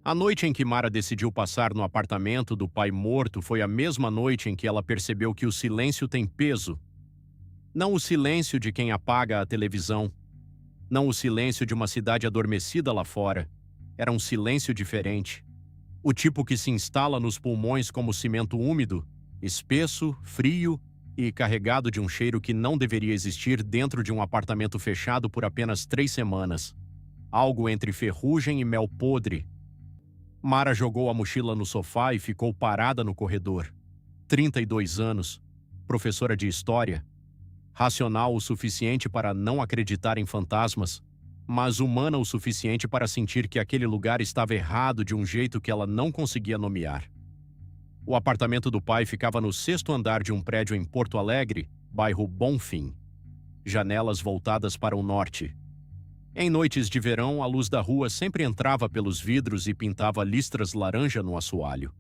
A noite em que Mara decidiu passar no apartamento do pai morto foi a mesma noite em que ela percebeu que o silêncio tem peso. Não o silêncio de quem apaga a televisão, não o silêncio de uma cidade adormecida lá fora. Era um silêncio diferente. O tipo que se instala nos pulmões como cimento úmido, espesso, frio e carregado de um cheiro que não deveria existir dentro de um apartamento fechado por apenas 3 semanas. Algo entre ferrugem e mel podre. Mara jogou a mochila no sofá e ficou parada no corredor. 32 anos, professora de história, racional o suficiente para não acreditar em fantasmas, mas humana o suficiente para sentir que aquele lugar estava errado de um jeito que ela não conseguia nomear. O apartamento do pai ficava no 6º andar de um prédio em Porto Alegre, bairro Bonfim. Janelas voltadas para o norte. Em noites de verão, a luz da rua sempre entrava pelos vidros e pintava listras laranja no assoalho.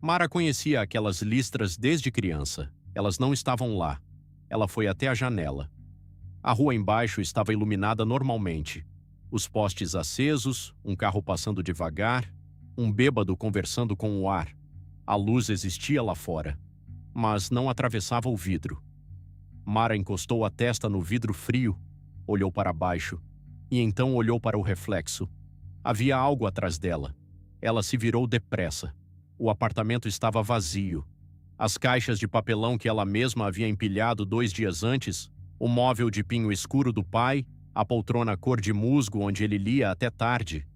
Mara conhecia aquelas listras desde criança. Elas não estavam lá. Ela foi até a janela. A rua embaixo estava iluminada normalmente. Os postes acesos, um carro passando devagar, um bêbado conversando com o ar. A luz existia lá fora, mas não atravessava o vidro. Mara encostou a testa no vidro frio, olhou para baixo, e então olhou para o reflexo. Havia algo atrás dela. Ela se virou depressa. O apartamento estava vazio. As caixas de papelão que ela mesma havia empilhado 2 dias antes, o móvel de pinho escuro do pai, a poltrona cor de musgo onde ele lia até tarde.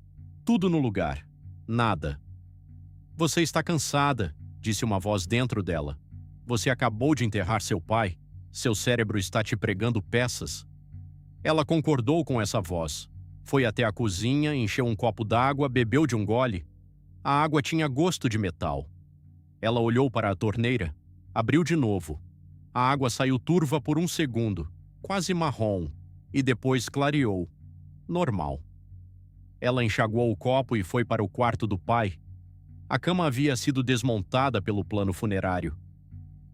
Tudo no lugar. Nada. Você está cansada, disse uma voz dentro dela. Você acabou de enterrar seu pai. Seu cérebro está te pregando peças. Ela concordou com essa voz. Foi até a cozinha, encheu um copo d'água, bebeu de um gole. A água tinha gosto de metal. Ela olhou para a torneira, abriu de novo. A água saiu turva por 1 segundo, quase marrom, e depois clareou. Normal. Ela enxaguou o copo e foi para o quarto do pai. A cama havia sido desmontada pelo plano funerário.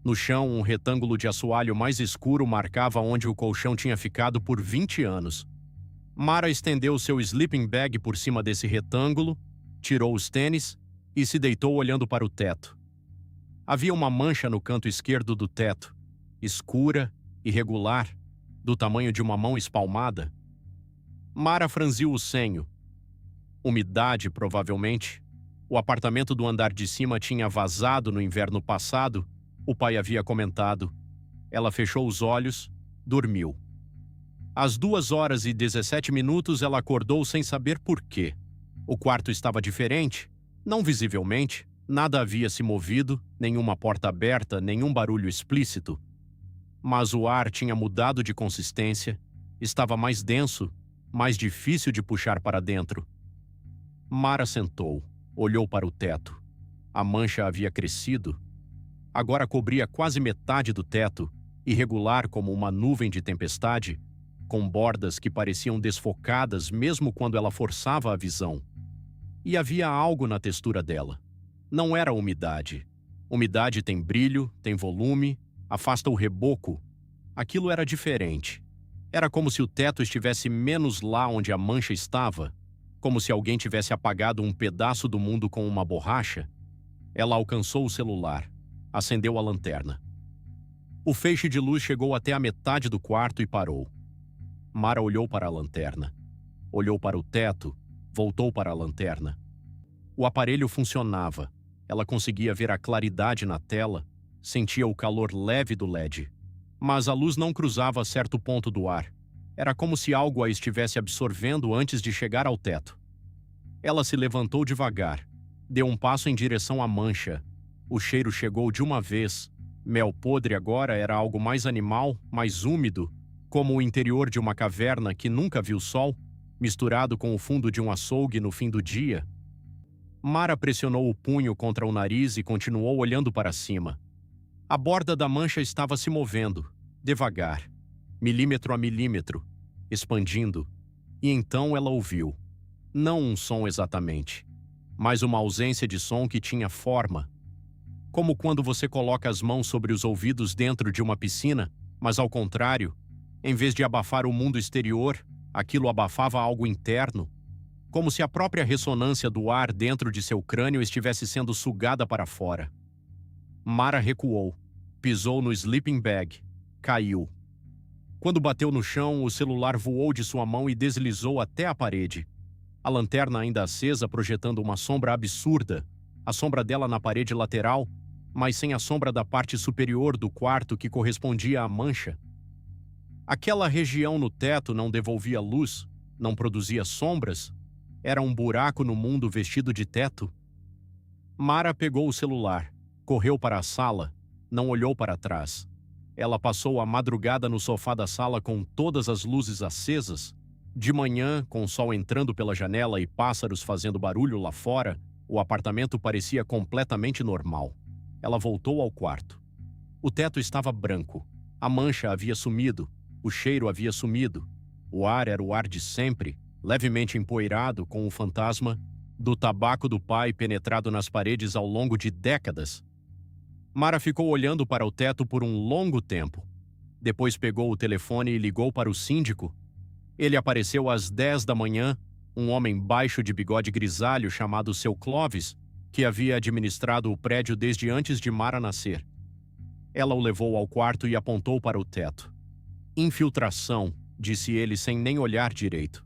No chão, um retângulo de assoalho mais escuro marcava onde o colchão tinha ficado por 20 anos. Mara estendeu seu sleeping bag por cima desse retângulo, tirou os tênis e se deitou olhando para o teto. Havia uma mancha no canto esquerdo do teto, escura, irregular, do tamanho de uma mão espalmada. Mara franziu o senho. Umidade, provavelmente. O apartamento do andar de cima tinha vazado no inverno passado, o pai havia comentado. Ela fechou os olhos, dormiu. Às 2h17 ela acordou sem saber por quê. O quarto estava diferente, não visivelmente, nada havia se movido, nenhuma porta aberta, nenhum barulho explícito. Mas o ar tinha mudado de consistência, estava mais denso, mais difícil de puxar para dentro. Mara sentou, olhou para o teto. A mancha havia crescido. Agora cobria quase metade do teto, irregular como uma nuvem de tempestade, com bordas que pareciam desfocadas mesmo quando ela forçava a visão. E havia algo na textura dela. Não era umidade. Umidade tem brilho, tem volume, afasta o reboco. Aquilo era diferente. Era como se o teto estivesse menos lá onde a mancha estava, como se alguém tivesse apagado um pedaço do mundo com uma borracha. Ela alcançou o celular, acendeu a lanterna. O feixe de luz chegou até a metade do quarto e parou. Mara olhou para a lanterna. Olhou para o teto, voltou para a lanterna. O aparelho funcionava. Ela conseguia ver a claridade na tela, sentia o calor leve do LED. Mas a luz não cruzava certo ponto do ar. Era como se algo a estivesse absorvendo antes de chegar ao teto. Ela se levantou devagar, deu um passo em direção à mancha. O cheiro chegou de uma vez. Mel podre agora era algo mais animal, mais úmido, como o interior de uma caverna que nunca viu sol, misturado com o fundo de um açougue no fim do dia. Mara pressionou o punho contra o nariz e continuou olhando para cima. A borda da mancha estava se movendo, devagar, milímetro a milímetro, expandindo. E então ela ouviu. Não um som exatamente, mas uma ausência de som que tinha forma. Como quando você coloca as mãos sobre os ouvidos dentro de uma piscina, mas ao contrário, em vez de abafar o mundo exterior, aquilo abafava algo interno, como se a própria ressonância do ar dentro de seu crânio estivesse sendo sugada para fora. Mara recuou, pisou no sleeping bag, caiu. Quando bateu no chão, o celular voou de sua mão e deslizou até a parede. A lanterna ainda acesa projetando uma sombra absurda, a sombra dela na parede lateral, mas sem a sombra da parte superior do quarto que correspondia à mancha. Aquela região no teto não devolvia luz, não produzia sombras. Era um buraco no mundo vestido de teto. Mara pegou o celular, correu para a sala, não olhou para trás. Ela passou a madrugada no sofá da sala com todas as luzes acesas. De manhã, com o sol entrando pela janela e pássaros fazendo barulho lá fora, o apartamento parecia completamente normal. Ela voltou ao quarto. O teto estava branco. A mancha havia sumido. O cheiro havia sumido. O ar era o ar de sempre, levemente empoeirado com o fantasma do tabaco do pai penetrado nas paredes ao longo de décadas. Mara ficou olhando para o teto por um longo tempo. Depois pegou o telefone e ligou para o síndico. Ele apareceu às 10 da manhã, um homem baixo de bigode grisalho chamado Seu Clovis, que havia administrado o prédio desde antes de Mara nascer. Ela o levou ao quarto e apontou para o teto. Infiltração, disse ele sem nem olhar direito.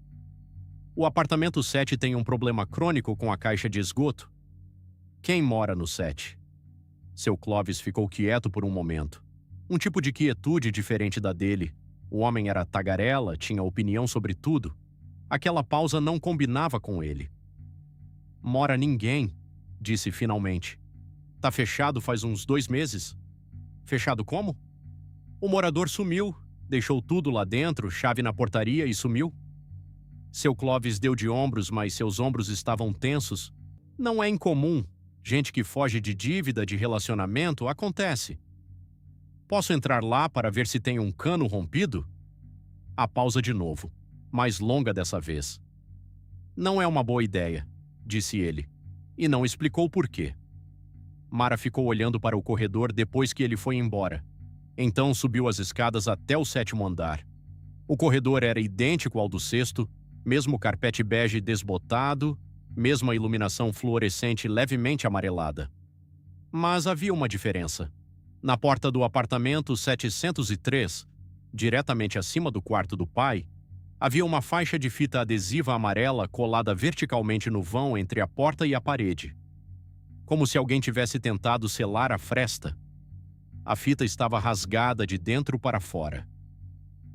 O apartamento 7 tem um problema crônico com a caixa de esgoto. Quem mora no 7? Seu Clovis ficou quieto por um momento. Um tipo de quietude diferente da dele. O homem era tagarela, tinha opinião sobre tudo. Aquela pausa não combinava com ele. Mora ninguém, disse finalmente. Tá fechado faz uns 2 meses. Fechado como? O morador sumiu, deixou tudo lá dentro, chave na portaria e sumiu. Seu Clovis deu de ombros, mas seus ombros estavam tensos. Não é incomum. Gente que foge de dívida, de relacionamento, acontece. Posso entrar lá para ver se tem um cano rompido? A pausa de novo, mais longa dessa vez. Não é uma boa ideia, disse ele, e não explicou por quê. Mara ficou olhando para o corredor depois que ele foi embora. Então subiu as escadas até o 7º andar. O corredor era idêntico ao do 6º, mesmo carpete bege desbotado, mesma iluminação fluorescente levemente amarelada. Mas havia uma diferença. Na porta do apartamento 703, diretamente acima do quarto do pai, havia uma faixa de fita adesiva amarela colada verticalmente no vão entre a porta e a parede. Como se alguém tivesse tentado selar a fresta. A fita estava rasgada de dentro para fora.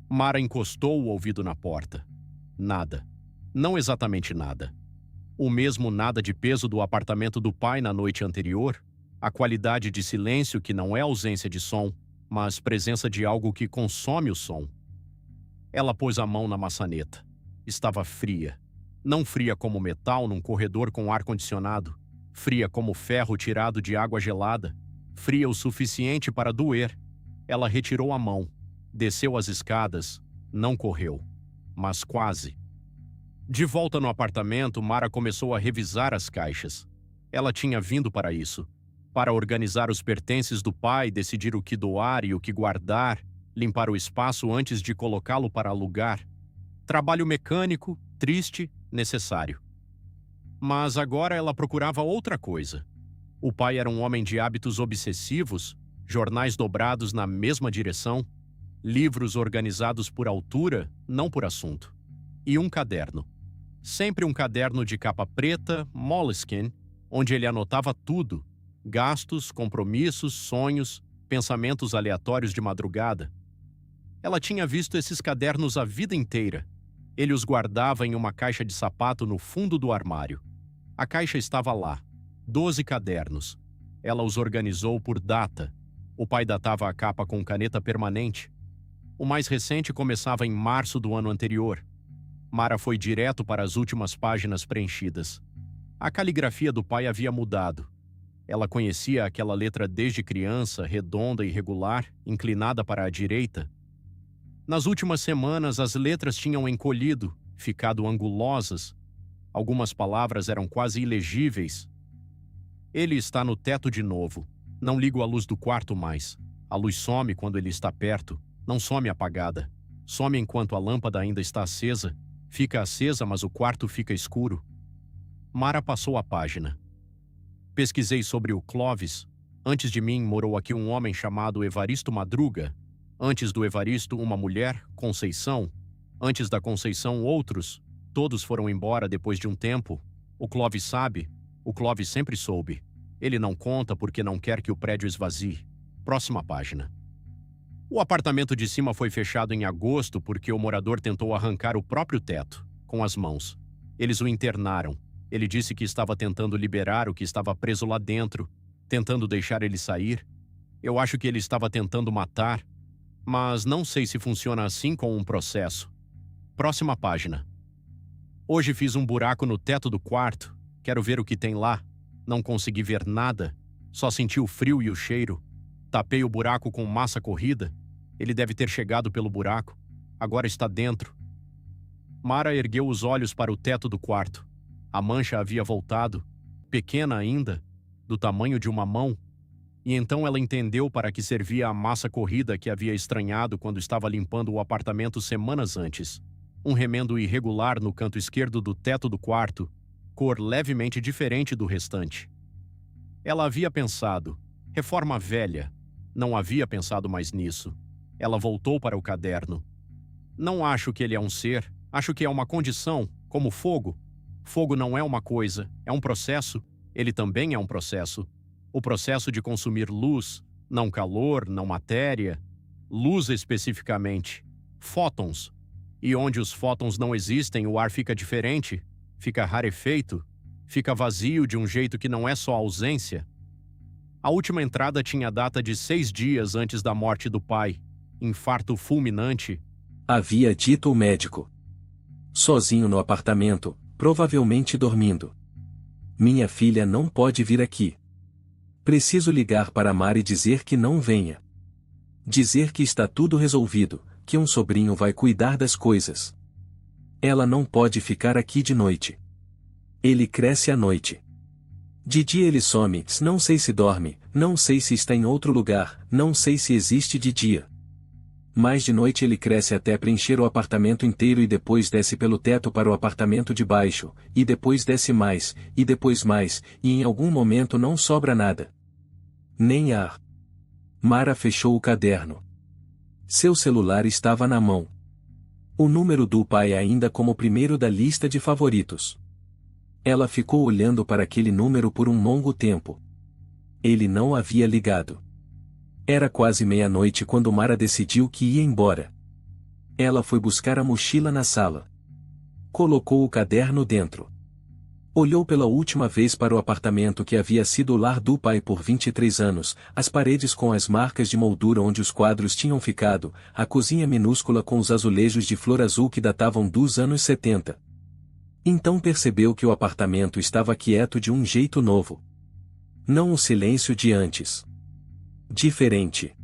Mara encostou o ouvido na porta. Nada. Não exatamente nada. O mesmo nada de peso do apartamento do pai na noite anterior, a qualidade de silêncio que não é ausência de som, mas presença de algo que consome o som. Ela pôs a mão na maçaneta. Estava fria. Não fria como metal num corredor com ar-condicionado, fria como ferro tirado de água gelada, fria o suficiente para doer. Ela retirou a mão, desceu as escadas, não correu, mas quase. De volta no apartamento, Mara começou a revisar as caixas. Ela tinha vindo para isso, para organizar os pertences do pai, decidir o que doar e o que guardar, limpar o espaço antes de colocá-lo para alugar. Trabalho mecânico, triste, necessário. Mas agora ela procurava outra coisa. O pai era um homem de hábitos obsessivos, jornais dobrados na mesma direção, livros organizados por altura, não por assunto. E um caderno. Sempre um caderno de capa preta, Moleskine, onde ele anotava tudo: gastos, compromissos, sonhos, pensamentos aleatórios de madrugada. Ela tinha visto esses cadernos a vida inteira. Ele os guardava em uma caixa de sapato no fundo do armário. A caixa estava lá. 12 cadernos. Ela os organizou por data. O pai datava a capa com caneta permanente. O mais recente começava em março do ano anterior. Mara foi direto para as últimas páginas preenchidas. A caligrafia do pai havia mudado. Ela conhecia aquela letra desde criança, redonda e regular, inclinada para a direita. Nas últimas semanas, as letras tinham encolhido, ficado angulosas. Algumas palavras eram quase ilegíveis. Ele está no teto de novo. Não ligo a luz do quarto mais. A luz some quando ele está perto. Não some apagada. Some enquanto a lâmpada ainda está acesa. Fica acesa, mas o quarto fica escuro. Mara passou a página. Pesquisei sobre o Clóvis. Antes de mim morou aqui um homem chamado Evaristo Madruga. Antes do Evaristo, uma mulher, Conceição. Antes da Conceição, outros. Todos foram embora depois de um tempo. O Clóvis sabe. O Clóvis sempre soube. Ele não conta porque não quer que o prédio esvazie. Próxima página. O apartamento de cima foi fechado em agosto porque o morador tentou arrancar o próprio teto, com as mãos. Eles o internaram. Ele disse que estava tentando liberar o que estava preso lá dentro, tentando deixar ele sair. Eu acho que ele estava tentando matar, mas não sei se funciona assim com um processo. Próxima página. Hoje fiz um buraco no teto do quarto. Quero ver o que tem lá. Não consegui ver nada. Só senti o frio e o cheiro. Tapei o buraco com massa corrida. Ele deve ter chegado pelo buraco. Agora está dentro. Mara ergueu os olhos para o teto do quarto. A mancha havia voltado, pequena ainda, do tamanho de uma mão. E então ela entendeu para que servia a massa corrida que havia estranhado quando estava limpando o apartamento semanas antes. Um remendo irregular no canto esquerdo do teto do quarto, cor levemente diferente do restante. Ela havia pensado, reforma velha. Não havia pensado mais nisso. Ela voltou para o caderno. Não acho que ele é um ser, acho que é uma condição, como fogo. Fogo não é uma coisa, é um processo. Ele também é um processo. O processo de consumir luz, não calor, não matéria. Luz especificamente. Fótons. E onde os fótons não existem, o ar fica diferente, fica rarefeito, fica vazio de um jeito que não é só ausência. A última entrada tinha data de 6 dias antes da morte do pai. Infarto fulminante. Havia dito o médico. Sozinho no apartamento, provavelmente dormindo. Minha filha não pode vir aqui. Preciso ligar para Mara e dizer que não venha. Dizer que está tudo resolvido, que um sobrinho vai cuidar das coisas. Ela não pode ficar aqui de noite. Ele cresce à noite. De dia ele some, não sei se dorme, não sei se está em outro lugar, não sei se existe de dia. Mas de noite ele cresce até preencher o apartamento inteiro e depois desce pelo teto para o apartamento de baixo, e depois desce mais, e depois mais, e em algum momento não sobra nada. Nem ar. Mara fechou o caderno. Seu celular estava na mão. O número do pai ainda como primeiro da lista de favoritos. Ela ficou olhando para aquele número por um longo tempo. Ele não havia ligado. Era quase meia-noite quando Mara decidiu que ia embora. Ela foi buscar a mochila na sala. Colocou o caderno dentro. Olhou pela última vez para o apartamento que havia sido o lar do pai por 23 anos, as paredes com as marcas de moldura onde os quadros tinham ficado, a cozinha minúscula com os azulejos de flor azul que datavam dos anos 70. Então percebeu que o apartamento estava quieto de um jeito novo. Não o silêncio de antes. Diferente.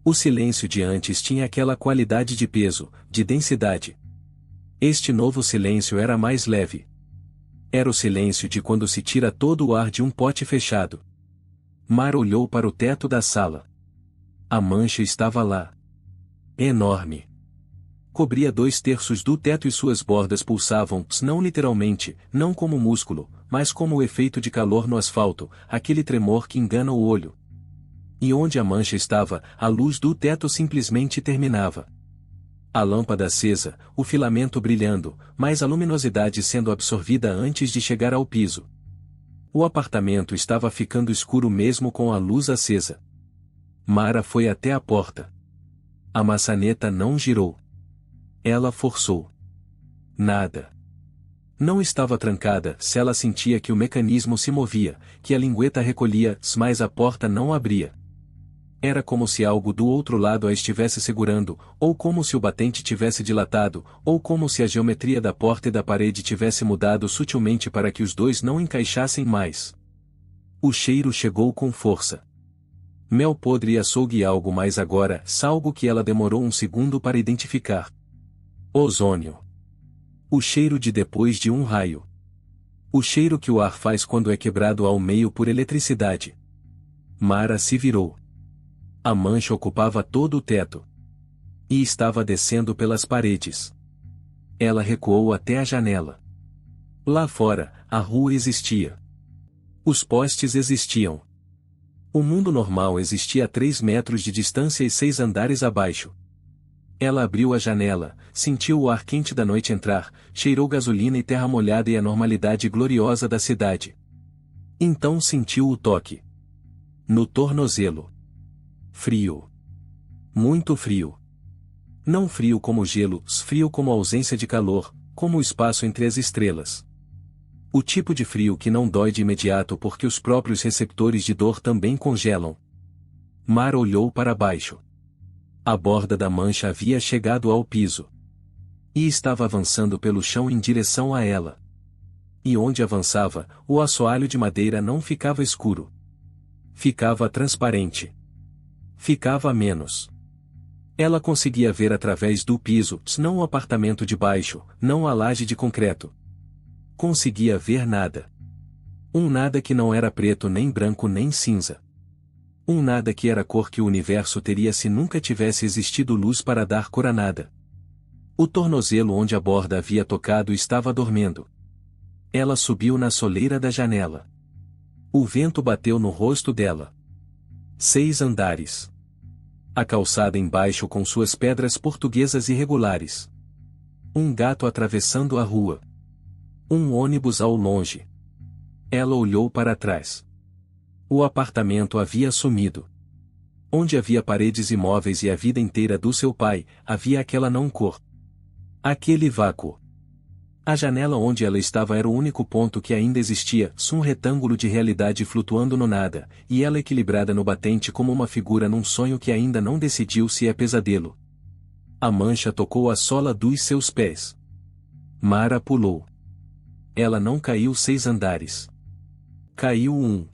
O silêncio de antes tinha aquela qualidade de peso, de densidade. Este novo silêncio era mais leve. Era o silêncio de quando se tira todo o ar de um pote fechado. Mara olhou para o teto da sala. A mancha estava lá. Enorme. Cobria 2/3 do teto e suas bordas pulsavam, não literalmente, não como músculo, mas como o efeito de calor no asfalto, aquele tremor que engana o olho. E onde a mancha estava, a luz do teto simplesmente terminava. A lâmpada acesa, o filamento brilhando, mas a luminosidade sendo absorvida antes de chegar ao piso. O apartamento estava ficando escuro mesmo com a luz acesa. Mara foi até a porta. A maçaneta não girou. Ela forçou. Nada. Não estava trancada, se ela sentia que o mecanismo se movia, que a lingueta recolhia, mas a porta não abria. Era como se algo do outro lado a estivesse segurando, ou como se o batente tivesse dilatado, ou como se a geometria da porta e da parede tivesse mudado sutilmente para que os dois não encaixassem mais. O cheiro chegou com força. Mel podre e açougue e algo mais agora, algo que ela demorou um segundo para identificar. Ozônio. O cheiro de depois de um raio. O cheiro que o ar faz quando é quebrado ao meio por eletricidade. Mara se virou. A mancha ocupava todo o teto. E estava descendo pelas paredes. Ela recuou até a janela. Lá fora, a rua existia. Os postes existiam. O mundo normal existia a 3 metros de distância e 6 andares abaixo. Ela abriu a janela, sentiu o ar quente da noite entrar, cheirou gasolina e terra molhada e a normalidade gloriosa da cidade. Então sentiu o toque. No tornozelo. Frio. Muito frio. Não frio como gelo, frio como a ausência de calor, como o espaço entre as estrelas. O tipo de frio que não dói de imediato porque os próprios receptores de dor também congelam. Mara olhou para baixo. A borda da mancha havia chegado ao piso. E estava avançando pelo chão em direção a ela. E onde avançava, o assoalho de madeira não ficava escuro. Ficava transparente. Ficava menos. Ela conseguia ver através do piso, não o apartamento de baixo, não a laje de concreto. Conseguia ver nada. Um nada que não era preto nem branco nem cinza. Um nada que era a cor que o universo teria se nunca tivesse existido luz para dar cor a nada. O tornozelo onde a borda havia tocado estava dormindo. Ela subiu na soleira da janela. O vento bateu no rosto dela. 6 andares. A calçada embaixo com suas pedras portuguesas irregulares. Um gato atravessando a rua. Um ônibus ao longe. Ela olhou para trás. O apartamento havia sumido. Onde havia paredes imóveis e a vida inteira do seu pai, havia aquela não-cor. Aquele vácuo. A janela onde ela estava era o único ponto que ainda existia, um retângulo de realidade flutuando no nada, e ela equilibrada no batente como uma figura num sonho que ainda não decidiu se é pesadelo. A mancha tocou a sola dos seus pés. Mara pulou. Ela não caiu 6 andares. Caiu 1.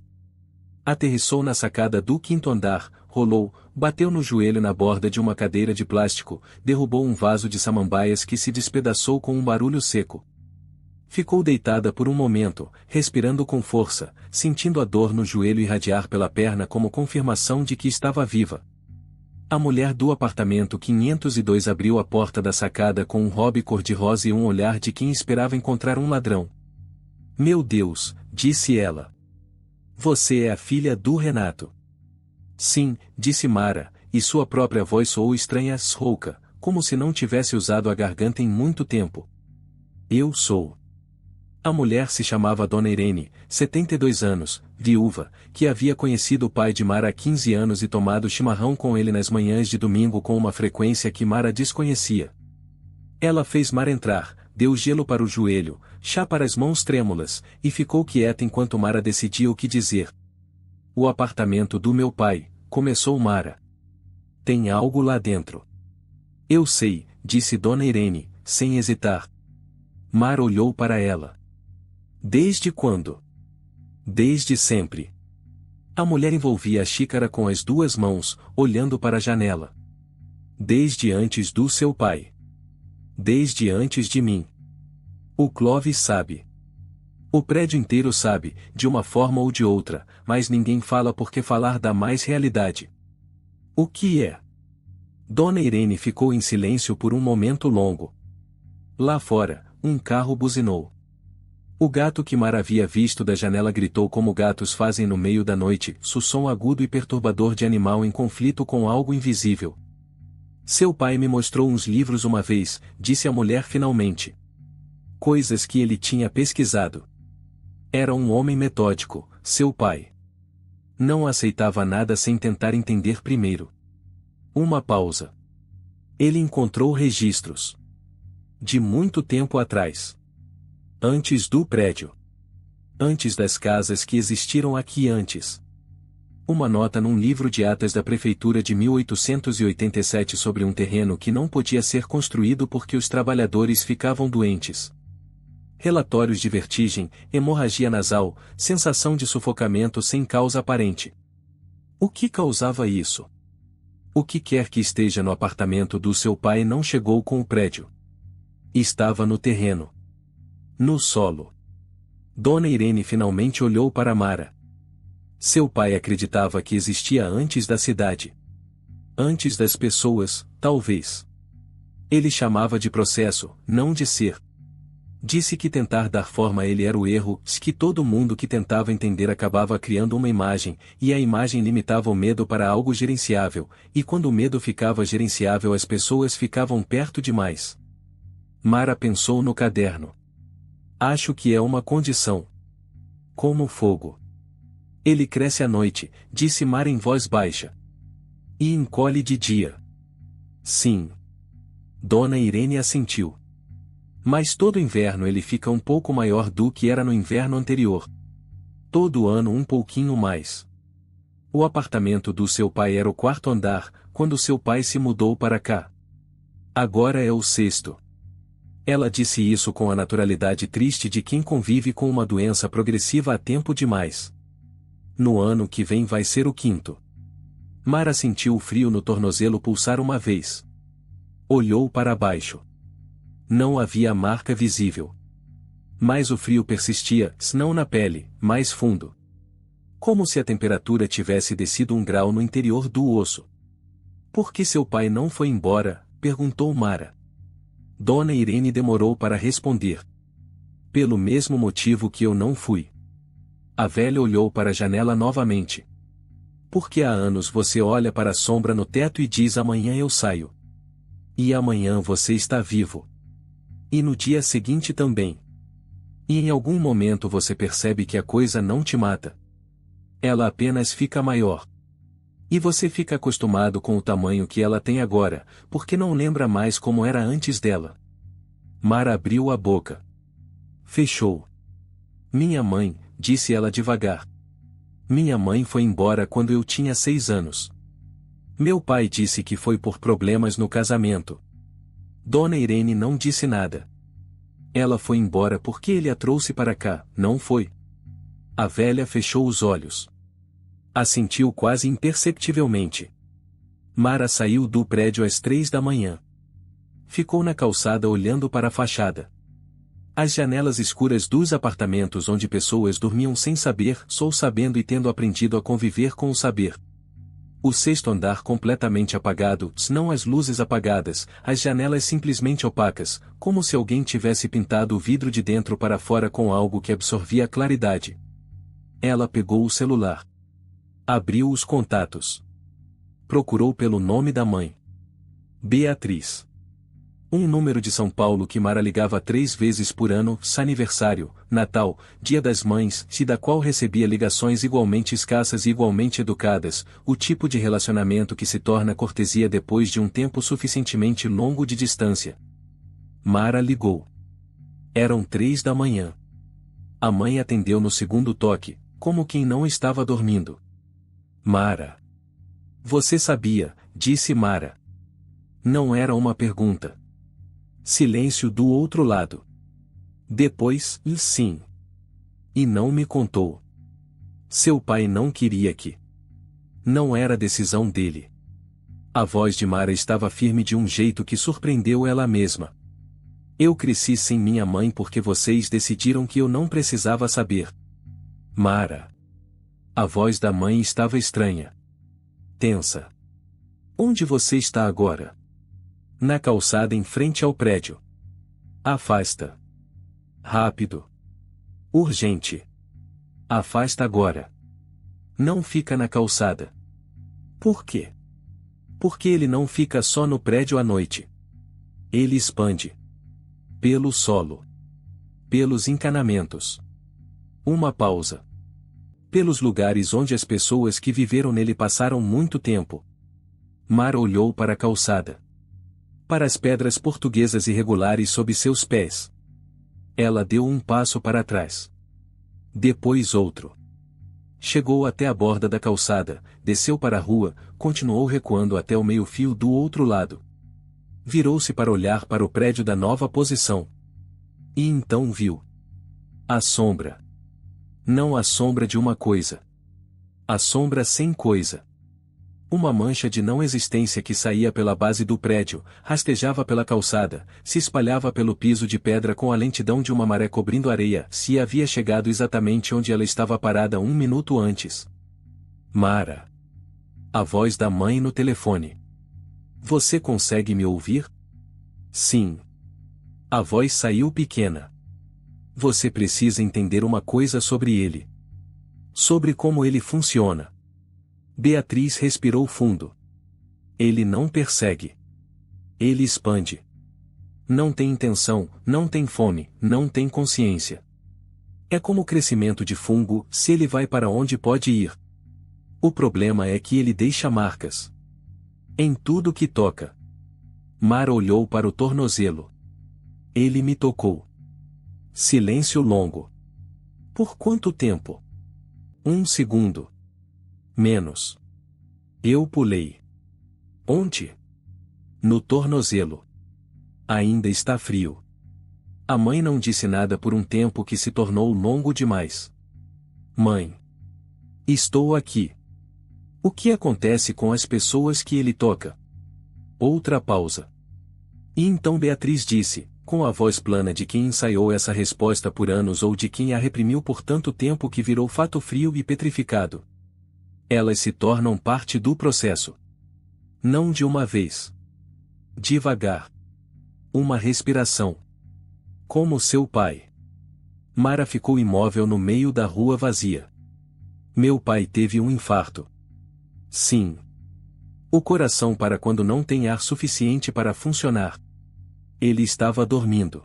Aterrissou na sacada do 5º andar, rolou, bateu no joelho na borda de uma cadeira de plástico, derrubou um vaso de samambaias que se despedaçou com um barulho seco. Ficou deitada por um momento, respirando com força, sentindo a dor no joelho irradiar pela perna como confirmação de que estava viva. A mulher do apartamento 502 abriu a porta da sacada com um hobby cor-de-rosa e um olhar de quem esperava encontrar um ladrão. "Meu Deus", disse ela. "Você é a filha do Renato." "Sim", disse Mara, e sua própria voz soou estranha, rouca, como se não tivesse usado a garganta em muito tempo. "Eu sou." A mulher se chamava Dona Irene, 72 anos, viúva, que havia conhecido o pai de Mara há 15 anos e tomado chimarrão com ele nas manhãs de domingo com uma frequência que Mara desconhecia. Ela fez Mara entrar, deu gelo para o joelho, chá para as mãos trêmulas, e ficou quieta enquanto Mara decidia o que dizer. "O apartamento do meu pai", começou Mara. "Tem algo lá dentro." "Eu sei", disse Dona Irene, sem hesitar. Mara olhou para ela. "Desde quando?" "Desde sempre." A mulher envolvia a xícara com as 2 mãos, olhando para a janela. "Desde antes do seu pai. Desde antes de mim. O Clovis sabe. O prédio inteiro sabe, de uma forma ou de outra, mas ninguém fala porque falar dá mais realidade." "O que é?" Dona Irene ficou em silêncio por um momento longo. Lá fora, um carro buzinou. O gato que Mara havia visto da janela gritou como gatos fazem no meio da noite, som agudo e perturbador de animal em conflito com algo invisível. "Seu pai me mostrou uns livros uma vez", disse a mulher finalmente. "Coisas que ele tinha pesquisado. Era um homem metódico, seu pai. Não aceitava nada sem tentar entender primeiro." Uma pausa. "Ele encontrou registros. De muito tempo atrás. Antes do prédio. Antes das casas que existiram aqui antes. Uma nota num livro de atas da prefeitura de 1887 sobre um terreno que não podia ser construído porque os trabalhadores ficavam doentes. Relatórios de vertigem, hemorragia nasal, sensação de sufocamento sem causa aparente. O que causava isso? O que quer que esteja no apartamento do seu pai não chegou com o prédio. Estava no terreno. No solo." Dona Irene finalmente olhou para Mara. Seu pai acreditava que existia antes da cidade. Antes das pessoas, talvez. Ele chamava de processo, não de ser. Disse que tentar dar forma a ele era o erro, que todo mundo que tentava entender acabava criando uma imagem, e a imagem limitava o medo para algo gerenciável, e quando o medo ficava gerenciável as pessoas ficavam perto demais. Mara pensou no caderno. Acho que é uma condição. Como o fogo. Ele cresce à noite, disse Mara em voz baixa. E encolhe de dia. Sim. Dona Irene assentiu. Mas todo inverno ele fica um pouco maior do que era no inverno anterior. Todo ano um pouquinho mais. O apartamento do seu pai era o 4º andar, quando seu pai se mudou para cá. Agora é o 6º. Ela disse isso com a naturalidade triste de quem convive com uma doença progressiva há tempo demais. No ano que vem vai ser o 5º. Mara sentiu o frio no tornozelo pulsar uma vez. Olhou para baixo. Não havia marca visível. Mas o frio persistia, não na pele, mais fundo. Como se a temperatura tivesse descido 1 grau no interior do osso. Por que seu pai não foi embora? Perguntou Mara. Dona Irene demorou para responder. Pelo mesmo motivo que eu não fui. A velha olhou para a janela novamente. Porque há anos você olha para a sombra no teto e diz amanhã eu saio. E amanhã você está vivo. E no dia seguinte também. E em algum momento você percebe que a coisa não te mata. Ela apenas fica maior. E você fica acostumado com o tamanho que ela tem agora, porque não lembra mais como era antes dela. Mara abriu a boca. Fechou. Minha mãe, disse ela devagar. Minha mãe foi embora quando eu tinha 6 anos. Meu pai disse que foi por problemas no casamento. Dona Irene não disse nada. Ela foi embora porque ele a trouxe para cá, não foi? A velha fechou os olhos. Assentiu quase imperceptivelmente. Mara saiu do prédio às 3 da manhã. Ficou na calçada olhando para a fachada. As janelas escuras dos apartamentos onde pessoas dormiam sem saber, só sabendo e tendo aprendido a conviver com o saber. O 6º andar completamente apagado, não as luzes apagadas, as janelas simplesmente opacas, como se alguém tivesse pintado o vidro de dentro para fora com algo que absorvia a claridade. Ela pegou o celular. Abriu os contatos. Procurou pelo nome da mãe. Beatriz. Um número de São Paulo que Mara ligava 3 vezes por ano, aniversário, Natal, Dia das Mães, e da qual recebia ligações igualmente escassas e igualmente educadas, o tipo de relacionamento que se torna cortesia depois de um tempo suficientemente longo de distância. Mara ligou. Eram 3 da manhã. A mãe atendeu no segundo toque, como quem não estava dormindo. Mara. Você sabia, disse Mara. Não era uma pergunta. Silêncio do outro lado. Depois, sim. E não me contou. Seu pai não queria que. Não era decisão dele. A voz de Mara estava firme de um jeito que surpreendeu ela mesma. Eu cresci sem minha mãe porque vocês decidiram que eu não precisava saber. Mara. A voz da mãe estava estranha. Tensa. Onde você está agora? Na calçada em frente ao prédio. Afasta. Rápido. Urgente. Afasta agora. Não fica na calçada. Por quê? Porque ele não fica só no prédio à noite. Ele expande. Pelo solo. Pelos encanamentos. Uma pausa. Pelos lugares onde as pessoas que viveram nele passaram muito tempo. Mara olhou para a calçada. Para as pedras portuguesas irregulares sob seus pés. Ela deu um passo para trás. Depois outro. Chegou até a borda da calçada, desceu para a rua, continuou recuando até o meio-fio do outro lado. Virou-se para olhar para o prédio da nova posição. E então viu. A sombra. Não a sombra de uma coisa. A sombra sem coisa. Uma mancha de não existência que saía pela base do prédio, rastejava pela calçada, se espalhava pelo piso de pedra com a lentidão de uma maré cobrindo areia, se havia chegado exatamente onde ela estava parada 1 minuto antes. Mara. A voz da mãe no telefone. Você consegue me ouvir? Sim. A voz saiu pequena. Você precisa entender uma coisa sobre ele. Sobre como ele funciona. Beatriz respirou fundo. Ele não persegue. Ele expande. Não tem intenção, não tem fome, não tem consciência. É como o crescimento de fungo, se ele vai para onde pode ir. O problema é que ele deixa marcas. Em tudo que toca. Mara olhou para o tornozelo. Ele me tocou. Silêncio longo. Por quanto tempo? 1 segundo. Menos. Eu pulei. Onde? No tornozelo. Ainda está frio. A mãe não disse nada por um tempo que se tornou longo demais. Mãe. Estou aqui. O que acontece com as pessoas que ele toca? Outra pausa. E então Beatriz disse, com a voz plana de quem ensaiou essa resposta por anos ou de quem a reprimiu por tanto tempo que virou fato frio e petrificado. Elas se tornam parte do processo. Não de uma vez. Devagar. Uma respiração. Como seu pai. Mara ficou imóvel no meio da rua vazia. Meu pai teve um infarto. Sim. O coração para quando não tem ar suficiente para funcionar. Ele estava dormindo.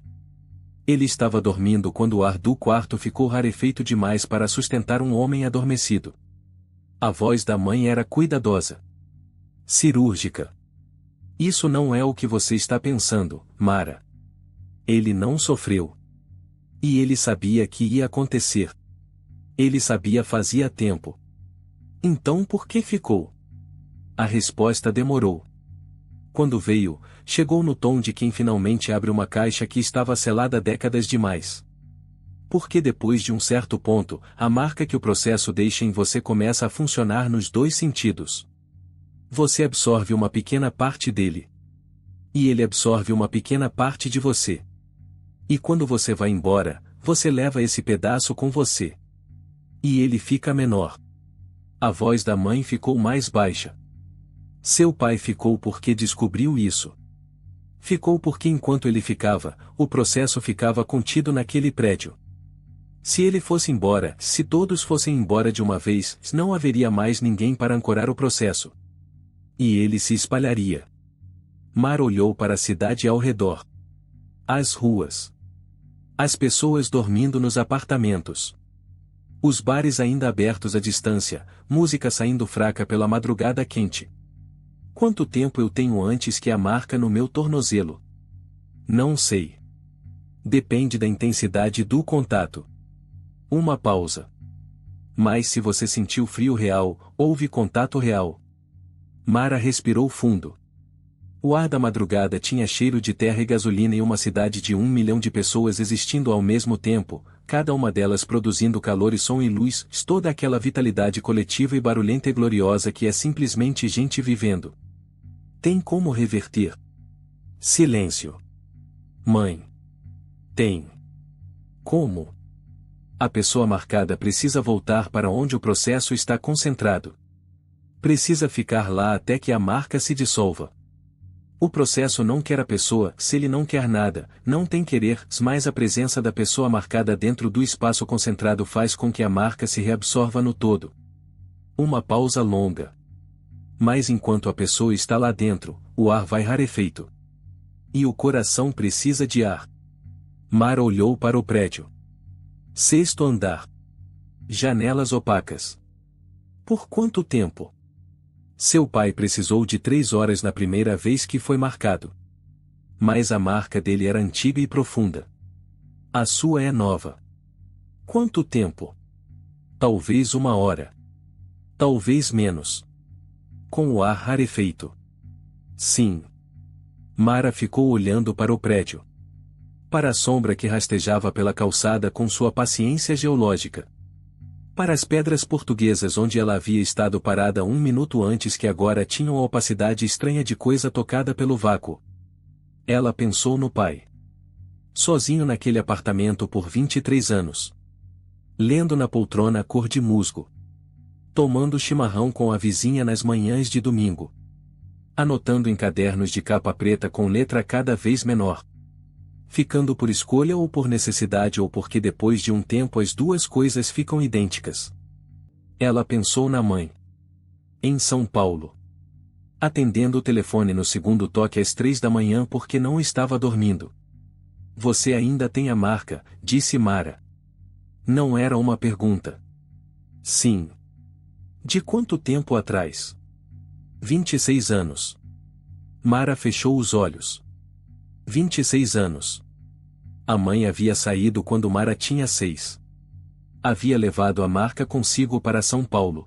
Ele estava dormindo quando o ar do quarto ficou rarefeito demais para sustentar um homem adormecido. A voz da mãe era cuidadosa. Cirúrgica. Isso não é o que você está pensando, Mara. Ele não sofreu. E ele sabia que ia acontecer. Ele sabia fazia tempo. Então por que ficou? A resposta demorou. Quando veio, chegou no tom de quem finalmente abre uma caixa que estava selada décadas demais. Porque depois de um certo ponto, a marca que o processo deixa em você começa a funcionar nos dois sentidos. Você absorve uma pequena parte dele. E ele absorve uma pequena parte de você. E quando você vai embora, você leva esse pedaço com você. E ele fica menor. A voz da mãe ficou mais baixa. Seu pai ficou porque descobriu isso. Ficou porque enquanto ele ficava, o processo ficava contido naquele prédio. Se ele fosse embora, se todos fossem embora de uma vez, não haveria mais ninguém para ancorar o processo. E ele se espalharia. Mara olhou para a cidade ao redor. As ruas. As pessoas dormindo nos apartamentos. Os bares ainda abertos à distância, música saindo fraca pela madrugada quente. Quanto tempo eu tenho antes que a marca no meu tornozelo? Não sei. Depende da intensidade do contato. Uma pausa. Mas se você sentiu frio real, houve contato real. Mara respirou fundo. O ar da madrugada tinha cheiro de terra e gasolina em uma cidade de 1 milhão de pessoas existindo ao mesmo tempo, cada uma delas produzindo calor e som e luz, toda aquela vitalidade coletiva e barulhenta e gloriosa que é simplesmente gente vivendo. Tem como reverter? Silêncio. Mãe. Tem. Como? A pessoa marcada precisa voltar para onde o processo está concentrado. Precisa ficar lá até que a marca se dissolva. O processo não quer a pessoa, se ele não quer nada, não tem querer, mas a presença da pessoa marcada dentro do espaço concentrado faz com que a marca se reabsorva no todo. Uma pausa longa. Mas enquanto a pessoa está lá dentro, o ar vai rarefeito. E o coração precisa de ar. Mara olhou para o prédio. 6º andar. Janelas opacas. Por quanto tempo? Seu pai precisou de 3 horas na primeira vez que foi marcado. Mas a marca dele era antiga e profunda. A sua é nova. Quanto tempo? Talvez 1 hora. Talvez menos. Com o ar rarefeito. Sim. Mara ficou olhando para o prédio. Para a sombra que rastejava pela calçada com sua paciência geológica. Para as pedras portuguesas onde ela havia estado parada 1 minuto antes que agora tinham a opacidade estranha de coisa tocada pelo vácuo. Ela pensou no pai. Sozinho naquele apartamento por 23 anos. Lendo na poltrona cor de musgo. Tomando chimarrão com a vizinha nas manhãs de domingo. anotando em cadernos de capa preta com letra cada vez menor. Ficando por escolha ou por necessidade ou porque depois de um tempo as duas coisas ficam idênticas. Ela pensou na mãe. Em São Paulo. Atendendo o telefone no segundo toque às 3 da manhã porque não estava dormindo. Você ainda tem a marca, disse Mara. Não era uma pergunta. Sim. De quanto tempo atrás? 26 anos. Mara fechou os olhos. 26 anos. A mãe havia saído quando Mara tinha 6. Havia levado a marca consigo para São Paulo.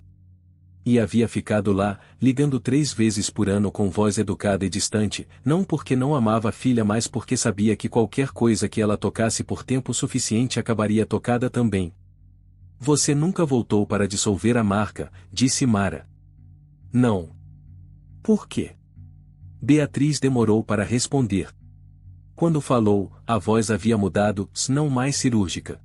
E havia ficado lá, ligando 3 vezes por ano com voz educada e distante, não porque não amava a filha mas porque sabia que qualquer coisa que ela tocasse por tempo suficiente acabaria tocada também. Você nunca voltou para dissolver a marca, disse Mara. Não. Por quê? Beatriz demorou para responder. Quando falou, a voz havia mudado, não mais cirúrgica.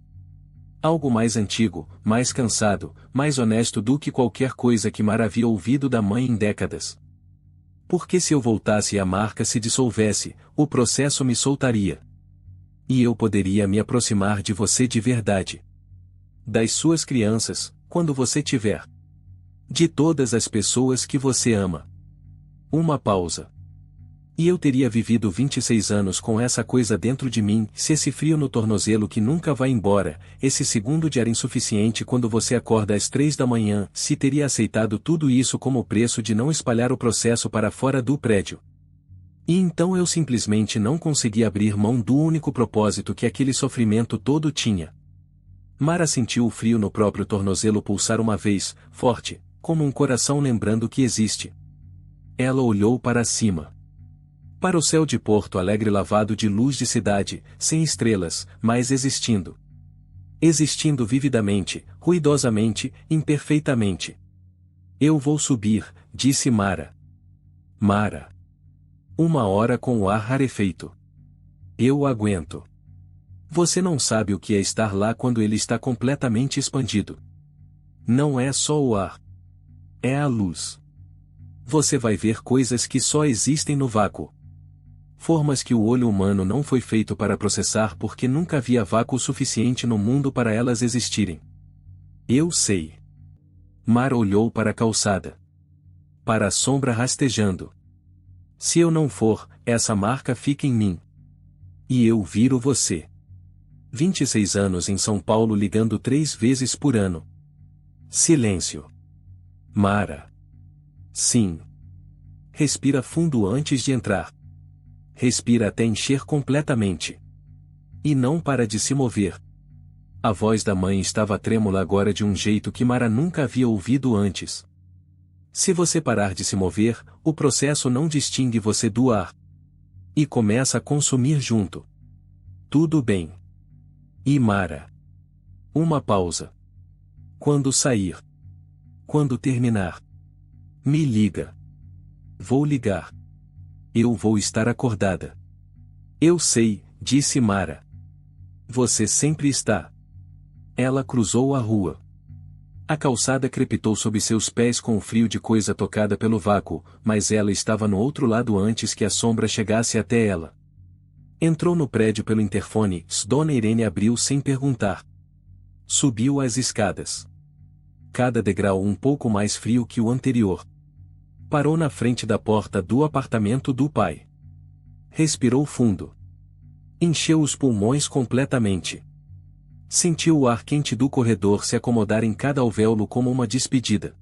Algo mais antigo, mais cansado, mais honesto do que qualquer coisa que Mara havia ouvido da mãe em décadas. Porque se eu voltasse e a marca se dissolvesse, o processo me soltaria. E eu poderia me aproximar de você de verdade. Das suas crianças, quando você tiver. De todas as pessoas que você ama. Uma pausa. E eu teria vivido 26 anos com essa coisa dentro de mim, se esse frio no tornozelo que nunca vai embora, esse segundo de ar insuficiente quando você acorda às 3 da manhã, se teria aceitado tudo isso como preço de não espalhar o processo para fora do prédio. E então eu simplesmente não consegui abrir mão do único propósito que aquele sofrimento todo tinha. Mara sentiu o frio no próprio tornozelo pulsar uma vez, forte, como um coração lembrando que existe. Ela olhou para cima. Para o céu de Porto Alegre lavado de luz de cidade, sem estrelas, mas existindo. Existindo vividamente, ruidosamente, imperfeitamente. Eu vou subir, disse Mara. Mara. 1 hora com o ar rarefeito. Eu aguento. Você não sabe o que é estar lá quando ele está completamente expandido. Não é só o ar. É a luz. Você vai ver coisas que só existem no vácuo. Formas que o olho humano não foi feito para processar porque nunca havia vácuo suficiente no mundo para elas existirem. Eu sei. Mara olhou para a calçada. Para a sombra rastejando. Se eu não for, essa marca fica em mim. E eu viro você. 26 anos em São Paulo ligando 3 vezes por ano. Silêncio. Mara. Sim. Respira fundo antes de entrar. Respira até encher completamente. E não para de se mover. A voz da mãe estava trêmula agora de um jeito que Mara nunca havia ouvido antes. Se você parar de se mover, o processo não distingue você do ar. E começa a consumir junto. Tudo bem. E Mara. Uma pausa. Quando sair. Quando terminar. Me liga. Vou ligar. Eu vou estar acordada. Eu sei, disse Mara. Você sempre está. Ela cruzou a rua. A calçada crepitou sob seus pés com o frio de coisa tocada pelo vácuo, mas ela estava no outro lado antes que a sombra chegasse até ela. Entrou no prédio pelo interfone, Dona Irene abriu sem perguntar. Subiu as escadas. Cada degrau um pouco mais frio que o anterior. Parou na frente da porta do apartamento do pai. Respirou fundo. Encheu os pulmões completamente. Sentiu o ar quente do corredor se acomodar em cada alvéolo como uma despedida.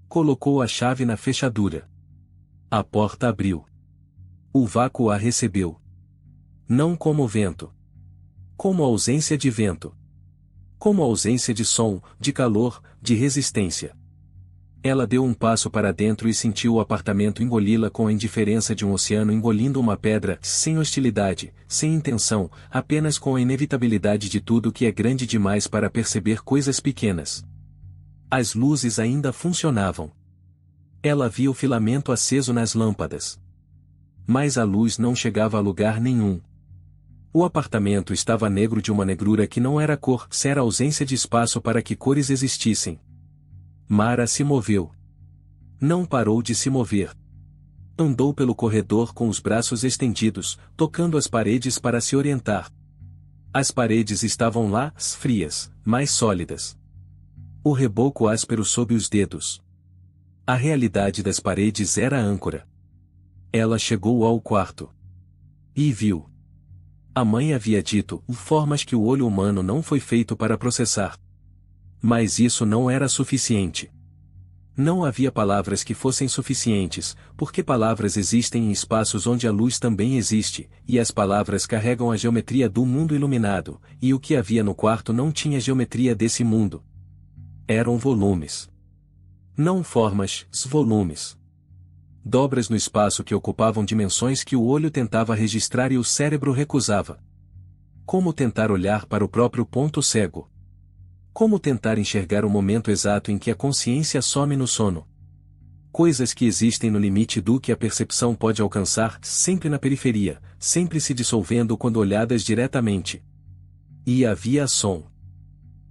Colocou a chave na fechadura. A porta abriu. O vácuo a recebeu. Não como vento. Como ausência de vento. Como ausência de som, de calor, de resistência. Ela deu um passo para dentro e sentiu o apartamento engoli-la com a indiferença de um oceano engolindo uma pedra, sem hostilidade, sem intenção, apenas com a inevitabilidade de tudo que é grande demais para perceber coisas pequenas. As luzes ainda funcionavam. Ela via o filamento aceso nas lâmpadas. Mas a luz não chegava a lugar nenhum. O apartamento estava negro de uma negrura que não era cor, era ausência de espaço para que cores existissem. Mara se moveu. Não parou de se mover. Andou pelo corredor com os braços estendidos, tocando as paredes para se orientar. As paredes estavam lá, frias, mais sólidas. O reboco áspero sob os dedos. A realidade das paredes era a âncora. Ela chegou ao quarto. E viu. A mãe havia dito, formas que o olho humano não foi feito para processar. Mas isso não era suficiente. Não havia palavras que fossem suficientes, porque palavras existem em espaços onde a luz também existe, e as palavras carregam a geometria do mundo iluminado, e o que havia no quarto não tinha geometria desse mundo. Eram volumes. Não formas, volumes. Dobras no espaço que ocupavam dimensões que o olho tentava registrar e o cérebro recusava. Como tentar olhar para o próprio ponto cego? Como tentar enxergar o momento exato em que a consciência some no sono? Coisas que existem no limite do que a percepção pode alcançar, sempre na periferia, sempre se dissolvendo quando olhadas diretamente. E havia som.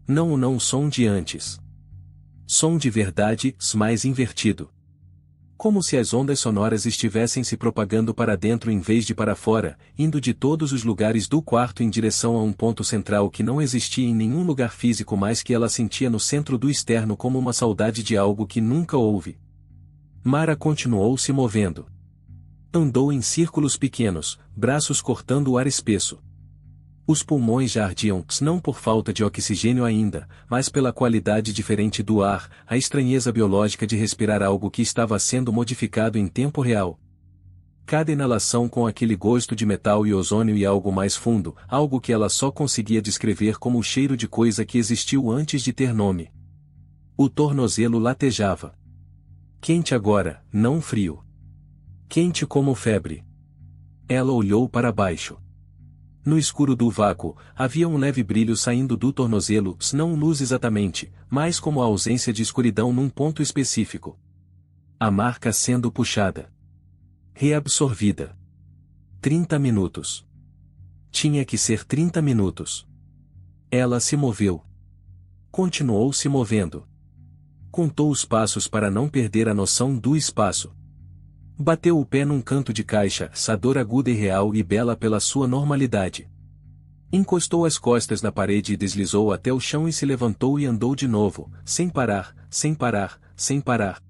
Não o não som de antes. Som de verdade, mais invertido. Como se as ondas sonoras estivessem se propagando para dentro em vez de para fora, indo de todos os lugares do quarto em direção a um ponto central que não existia em nenhum lugar físico, mas que ela sentia no centro do externo como uma saudade de algo que nunca houve. Mara continuou se movendo. Andou em círculos pequenos, braços cortando o ar espesso. Os pulmões já ardiam, não por falta de oxigênio ainda, mas pela qualidade diferente do ar, a estranheza biológica de respirar algo que estava sendo modificado em tempo real. Cada inalação com aquele gosto de metal e ozônio e algo mais fundo, algo que ela só conseguia descrever como o cheiro de coisa que existiu antes de ter nome. O tornozelo latejava. Quente agora, não frio. Quente como febre. Ela olhou para baixo. No escuro do vácuo, havia um leve brilho saindo do tornozelo, não luz exatamente, mas como a ausência de escuridão num ponto específico. A marca sendo puxada. Reabsorvida. 30 minutos. Tinha que ser 30 minutos. Ela se moveu. Continuou se movendo. Contou os passos para não perder a noção do espaço. Bateu o pé num canto de caixa, dor aguda e real e bela pela sua normalidade. Encostou as costas na parede e deslizou até o chão e se levantou e andou de novo, sem parar, sem parar, sem parar.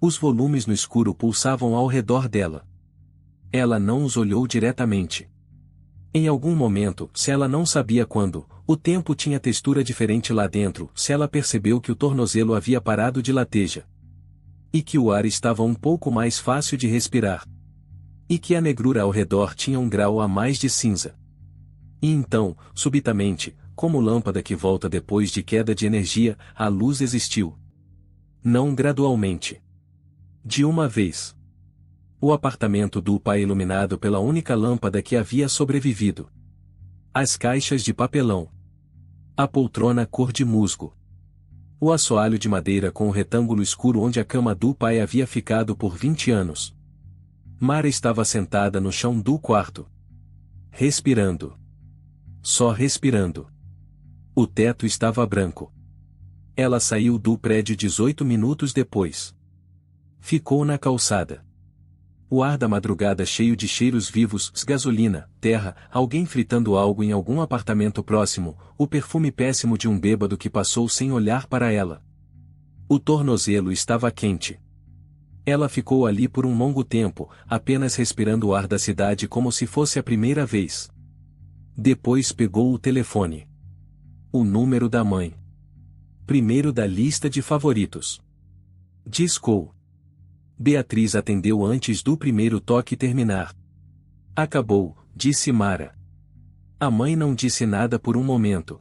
Os volumes no escuro pulsavam ao redor dela. Ela não os olhou diretamente. Em algum momento, se ela não sabia quando, o tempo tinha textura diferente lá dentro, se ela percebeu que o tornozelo havia parado de lateja. E que o ar estava um pouco mais fácil de respirar. E que a negrura ao redor tinha um grau a mais de cinza. E então, subitamente, como lâmpada que volta depois de queda de energia, a luz existiu. Não gradualmente. De uma vez. O apartamento do pai iluminado pela única lâmpada que havia sobrevivido. As caixas de papelão. A poltrona cor de musgo. O assoalho de madeira com o retângulo escuro onde a cama do pai havia ficado por 20 anos. Mara estava sentada no chão do quarto. Respirando. Só respirando. O teto estava branco. Ela saiu do prédio 18 minutos depois. Ficou na calçada. O ar da madrugada cheio de cheiros vivos, gasolina, terra, alguém fritando algo em algum apartamento próximo, o perfume péssimo de um bêbado que passou sem olhar para ela. O tornozelo estava quente. Ela ficou ali por um longo tempo, apenas respirando o ar da cidade como se fosse a primeira vez. Depois pegou o telefone. O número da mãe. Primeiro da lista de favoritos. Discou. Beatriz atendeu antes do primeiro toque terminar. Acabou, disse Mara. A mãe não disse nada por um momento.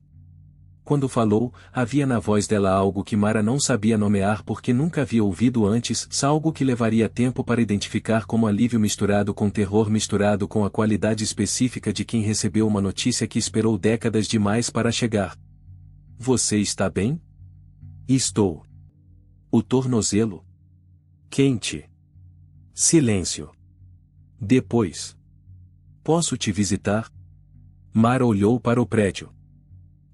Quando falou, havia na voz dela algo que Mara não sabia nomear porque nunca havia ouvido antes, algo que levaria tempo para identificar como alívio misturado com terror misturado com a qualidade específica de quem recebeu uma notícia que esperou décadas demais para chegar. Você está bem? Estou. O tornozelo? Quente. Silêncio. Depois. Posso te visitar? Mara olhou para o prédio.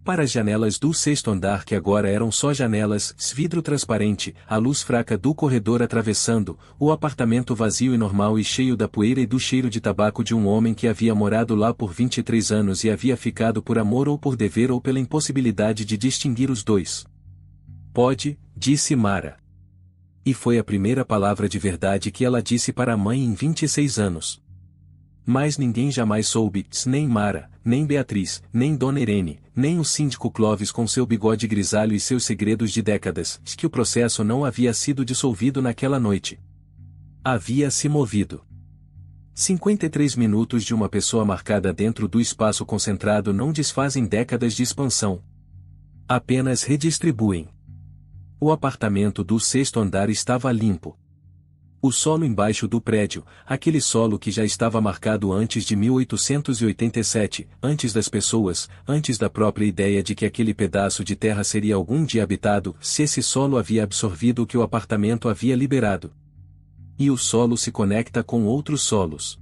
Para as janelas do sexto andar, que agora eram só janelas, vidro transparente, a luz fraca do corredor atravessando, o apartamento vazio e normal e cheio da poeira e do cheiro de tabaco de um homem que havia morado lá por 23 anos e havia ficado por amor ou por dever ou pela impossibilidade de distinguir os dois. Pode, disse Mara. E foi a primeira palavra de verdade que ela disse para a mãe em 26 anos. Mas ninguém jamais soube, nem Mara, nem Beatriz, nem Dona Irene, nem o síndico Clovis com seu bigode grisalho e seus segredos de décadas, que o processo não havia sido dissolvido naquela noite. Havia se movido. 53 minutos de uma pessoa marcada dentro do espaço concentrado não desfazem décadas de expansão. Apenas redistribuem. O apartamento do sexto andar estava limpo. O solo embaixo do prédio, aquele solo que já estava marcado antes de 1887, antes das pessoas, antes da própria ideia de que aquele pedaço de terra seria algum dia habitado, se esse solo havia absorvido o que o apartamento havia liberado. E o solo se conecta com outros solos.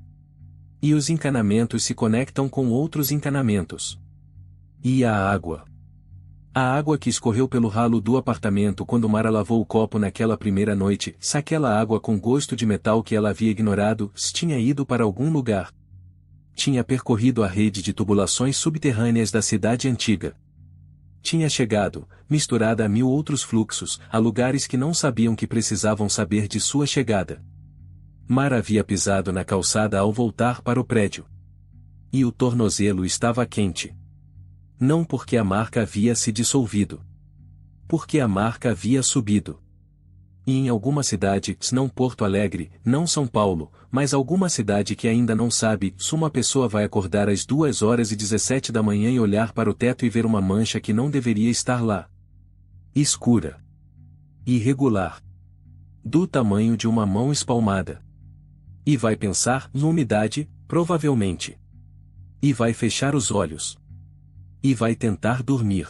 E os encanamentos se conectam com outros encanamentos. E a água. A água que escorreu pelo ralo do apartamento quando Mara lavou o copo naquela primeira noite, se aquela água com gosto de metal que ela havia ignorado, tinha ido para algum lugar. Tinha percorrido a rede de tubulações subterrâneas da cidade antiga. Tinha chegado, misturada a 1000 outros fluxos, a lugares que não sabiam que precisavam saber de sua chegada. Mara havia pisado na calçada ao voltar para o prédio. E o tornozelo estava quente. Não porque a marca havia se dissolvido. Porque a marca havia subido. E em alguma cidade, não Porto Alegre, não São Paulo, mas alguma cidade que ainda não sabe, se uma pessoa vai acordar às 2h17 da manhã e olhar para o teto e ver uma mancha que não deveria estar lá. Escura. Irregular. Do tamanho de uma mão espalmada. E vai pensar, umidade, provavelmente. E vai fechar os olhos. E vai tentar dormir.